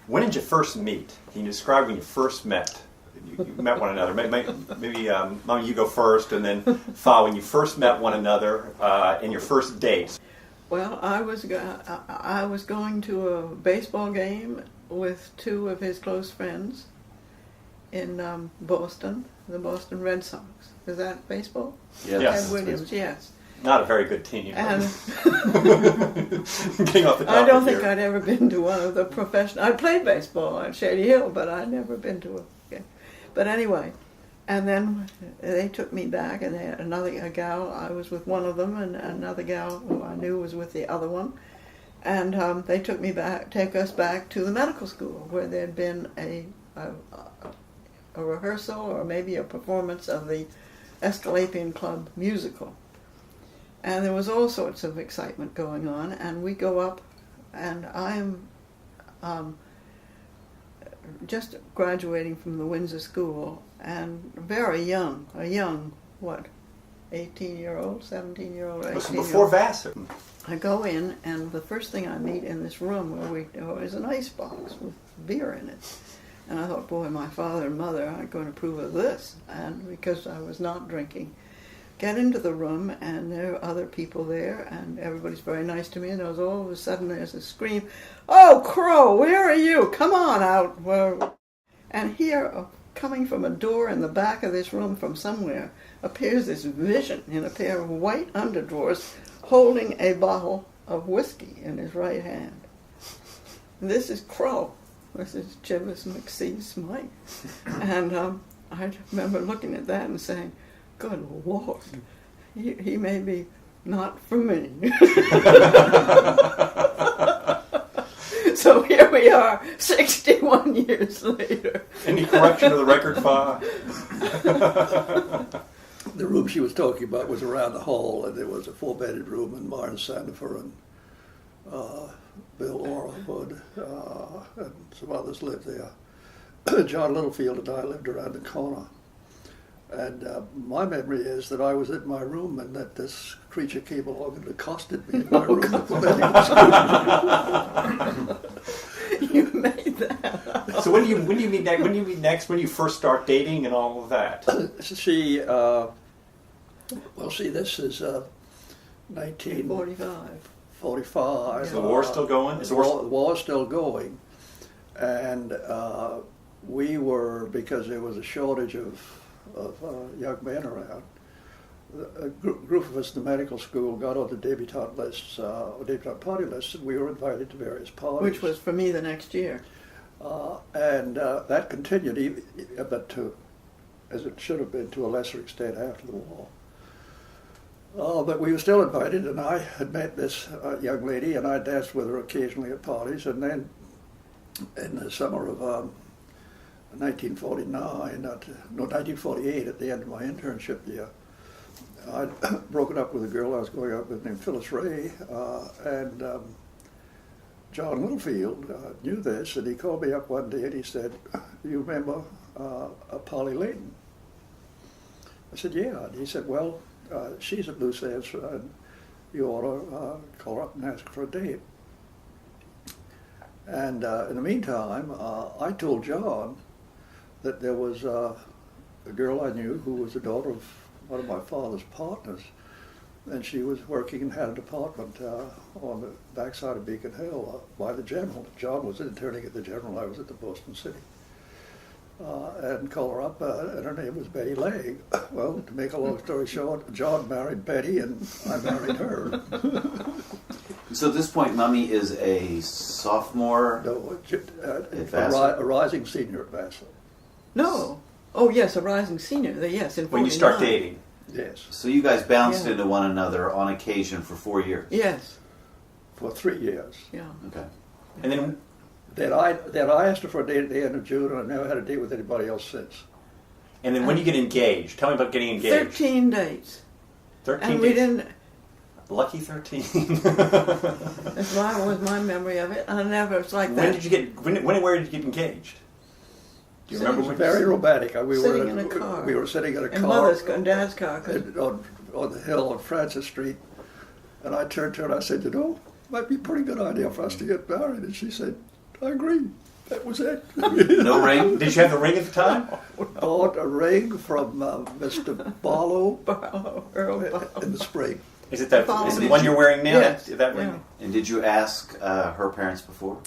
When did you first meet? Can you describe when you first met? You met one another. Maybe Mom, you go first, and then Fa, when you first met one another in your first date. Well, I was going to a baseball game with two of his close friends in Boston, the Boston Red Sox. Is that baseball? Yes. Ted Williams, yes. Not a very good team. And Getting off the I topic don't think here. I'd ever been to one of the professional. I played baseball at Shady Hill, but I'd never been to a game. But anyway, and then they took me back, and they had a gal. I was with one of them, and another gal who I knew was with the other one. And they take us back to the medical school, where there'd been a rehearsal or maybe a performance of the Escalapian Club musical. And there was all sorts of excitement going on, and we go up, and I'm just graduating from the Windsor School, and very young, 18-year-old, 17-year-old, 18-year-old. This was before Vassar. I go in, and the first thing I meet in this room is an ice box with beer in it. And I thought, boy, my father and mother aren't going to approve of this, and because I was not drinking. Get into the room, and there are other people there, and everybody's very nice to me, and all of a sudden there's a scream, "Oh, Crow, where are you? Come on out." And here, coming from a door in the back of this room from somewhere, appears this vision in a pair of white underdrawers holding a bottle of whiskey in his right hand. And this is Crow. This is Chivas McC Smythe. And I remember looking at that and saying, "Good Lord, he may be not for me." So here we are, 61 years later. Any correction of the record, Fa? The room she was talking about was around the hall, and there was a four-bedded room, and Myron Sandifer and Bill Orwood and some others lived there. John Littlefield and I lived around the corner. And my memory is that I was in my room and that this creature came along and accosted me in my room. You made that up. So when do you meet next? When do you meet next? When you first start dating and all of that? This is 1945. Is the war still going? The war still going. And we were, because there was a shortage of young men around, a group of us in the medical school got on the debutante lists, debutante party lists, and we were invited to various parties. Which was for me the next year. And that continued, but as it should have been to a lesser extent after the war. But we were still invited, and I had met this young lady, and I danced with her occasionally at parties, and then in the summer of 1948, at the end of my internship year, I'd broken up with a girl I was going out with named Phyllis Ray, and John Littlefield knew this, and he called me up one day and he said, "You remember Polly Layton?" I said, "Yeah." And he said, "Well, she's at Loose Ends, and you ought to call her up and ask her for a date." And in the meantime, I told John that there was a girl I knew who was the daughter of one of my father's partners, and she was working and had an apartment on the backside of Beacon Hill by the General. John was interning at the General, I was at the Boston City. And called her up, and her name was Betty Legg. Well, to make a long story short, John married Betty, and I married her. So at this point, Mummy is a sophomore? No, Vassar? a rising senior at Vassar. No. Oh, yes, a rising senior. Yes, in 49. When you start dating. Yes. So you guys bounced into one another on occasion for 4 years? Yes. For 3 years. Yeah. Okay. And then Then I asked her for a date at the end of June, and I never had a date with anybody else since. And then when you get engaged, tell me about getting engaged. 13 dates. 13 And we dates. didn't, Lucky 13. that was my memory of it. I never, it's like When that. did you get? When and where did you get engaged? Do you remember It when? was very romantic. We Sitting in a car. We were sitting in a In car. Mother's car, Dad's car. 'Cause on the hill on Francis Street, and I turned to her and I said, "You know, it might be a pretty good idea for us to get married." And she said, "I agree." That was it. No ring? Did you have the ring at the time? Bought a ring from Mr. Barlow Earl Barlow. in the spring. Is it that? Follow Is it me. the one you're wearing now? Yes. That ring? Yeah. And did you ask her parents before?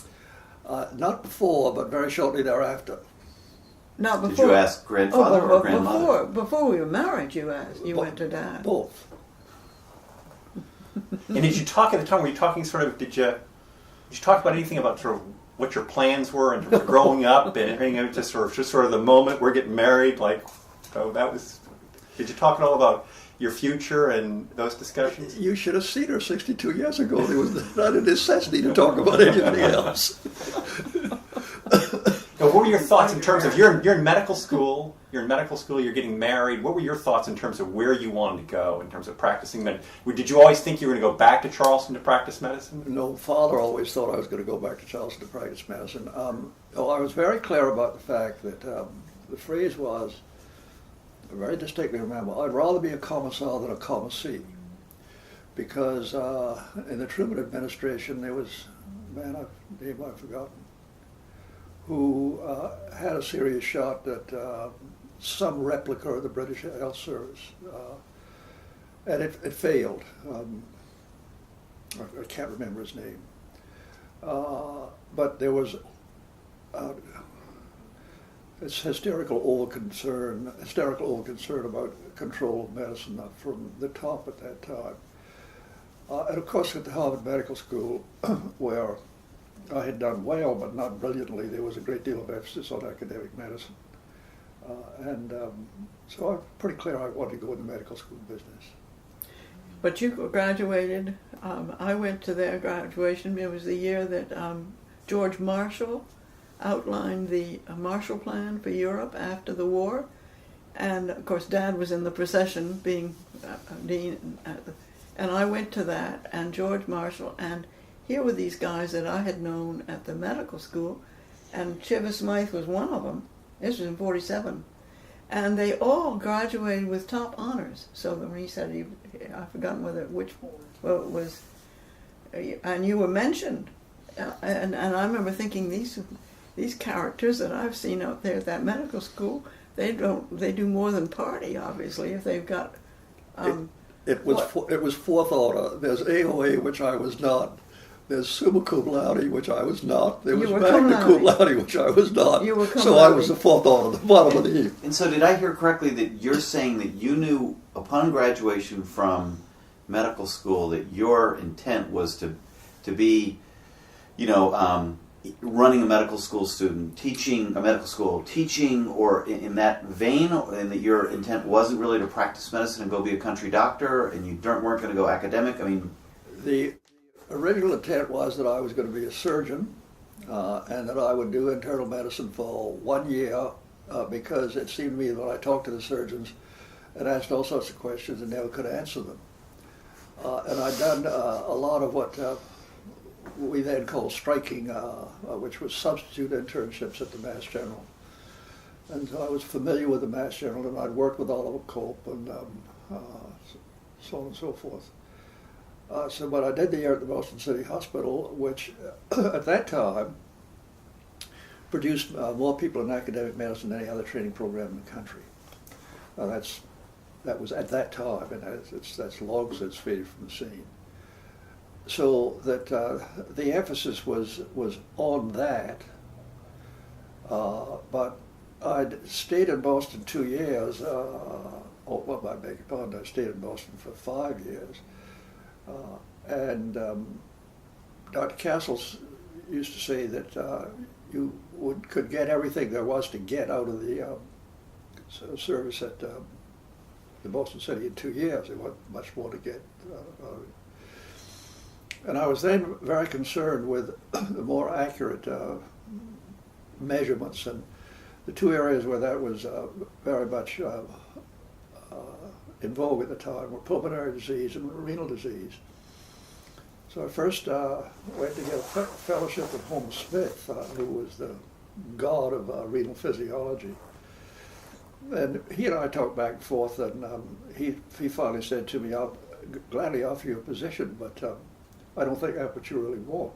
Not before, but very shortly thereafter. Not Did before. you ask grandfather or but grandmother? before we were married, you asked. You Bo- went to Dad. Both. And did you talk at the time? Were you talking sort of? Did you talk about anything about sort of what your plans were in terms of growing up and everything? Just sort of the moment we're getting married. Like, so that was. Did you talk at all about your future and those discussions? You should have seen her 62 years ago. There was not a necessity to talk about anything else. Now, what were your thoughts in terms of you're in medical school? You're in medical school. You're getting married. What were your thoughts in terms of where you wanted to go in terms of practicing medicine? Did you always think you were going to go back to Charleston to practice medicine? No, Father always thought I was going to go back to Charleston to practice medicine. I was very clear about the fact that the phrase was, I very distinctly remember, I'd rather be a commissar than a commissee. Because in the Truman administration, there was a man, name I've forgotten, who had a serious shot at some replica of the British Health Service. And it failed. I can't remember his name. But there was this hysterical old concern about control of medicine from the top at that time. And of course at the Harvard Medical School, where I had done well, but not brilliantly, there was a great deal of emphasis on academic medicine. So I'm pretty clear I wanted to go in the medical school business. But you graduated. I went to their graduation. It was the year that George Marshall outlined the Marshall Plan for Europe after the war. And of course, Dad was in the procession being dean. And I went to that, and George Marshall, and here were these guys that I had known at the medical school, and Chivas Smythe was one of them. This was in '47. And they all graduated with top honors. So that when he said, I've forgotten which it was, and you were mentioned. And I remember thinking, these characters that I've seen out there at that medical school, they do more than party, obviously, if they've got... It was fourth order. There's AOA, which I was not. There's summa cum laude, which I was not. There was magna cum laude, which I was not. You were cum so laude. I was the fourth order, the bottom of the heap. And so did I hear correctly that you're saying that you knew upon graduation from medical school that your intent was to be, running a medical school student, teaching a medical school, teaching, or in that vein, and that your intent wasn't really to practice medicine and go be a country doctor, and you weren't going to go academic? I mean, The original intent was that I was going to be a surgeon and that I would do internal medicine for 1 year because it seemed to me that I talked to the surgeons and asked all sorts of questions and never could answer them. And I'd done a lot of what we then called striking, which was substitute internships at the Mass General. And so I was familiar with the Mass General, and I'd worked with Oliver Cope and so on and so forth. So what I did the year at the Boston City Hospital, which at that time produced more people in academic medicine than any other training program in the country. That was at that time, and that's long since faded from the scene. So that the emphasis was on that, but I'd stayed in Boston 2 years. I beg your pardon, I stayed in Boston for 5 years. And Dr. Castles used to say that you could get everything there was to get out of the service at the Boston City in 2 years. There wasn't much more to get out of it. And I was then very concerned with the more accurate measurements, and the two areas where that was very much in vogue at the time were pulmonary disease and renal disease. So I first went to get a fellowship with Holmes Smith, who was the god of renal physiology. And he and I talked back and forth, and he finally said to me, "I'll gladly offer you a position, but I don't think that's what you really want."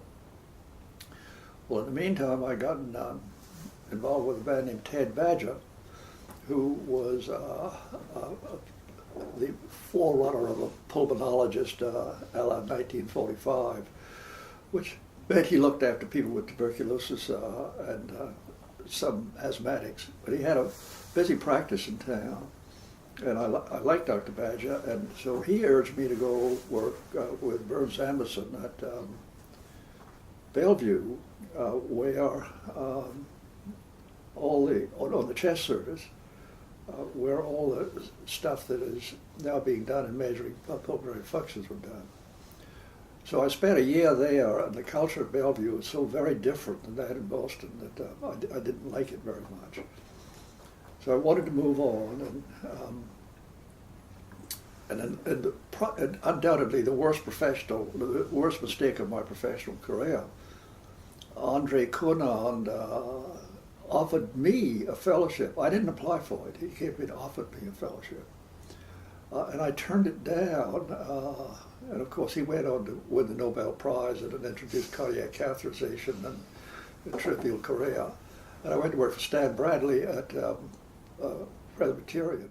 Well, in the meantime, I got involved with a man named Ted Badger, who was the forerunner of a pulmonologist a la 1945, which meant he looked after people with tuberculosis and some asthmatics. But he had a busy practice in town, and I liked Dr. Badger, and so he urged me to go work with Burns Anderson at Bellevue, where on the chest surface, where all the stuff that is now being done in measuring pulmonary functions were done. So I spent a year there, and the culture at Bellevue was so very different than that in Boston that I didn't like it very much. So I wanted to move on, and undoubtedly the worst mistake of my professional career, Andre Cournand offered me a fellowship. I didn't apply for it. He came in and offered me a fellowship. And I turned it down. And of course, he went on to win the Nobel Prize and introduced cardiac catheterization and trivial chorea. And I went to work for Stan Bradley at Presbyterian.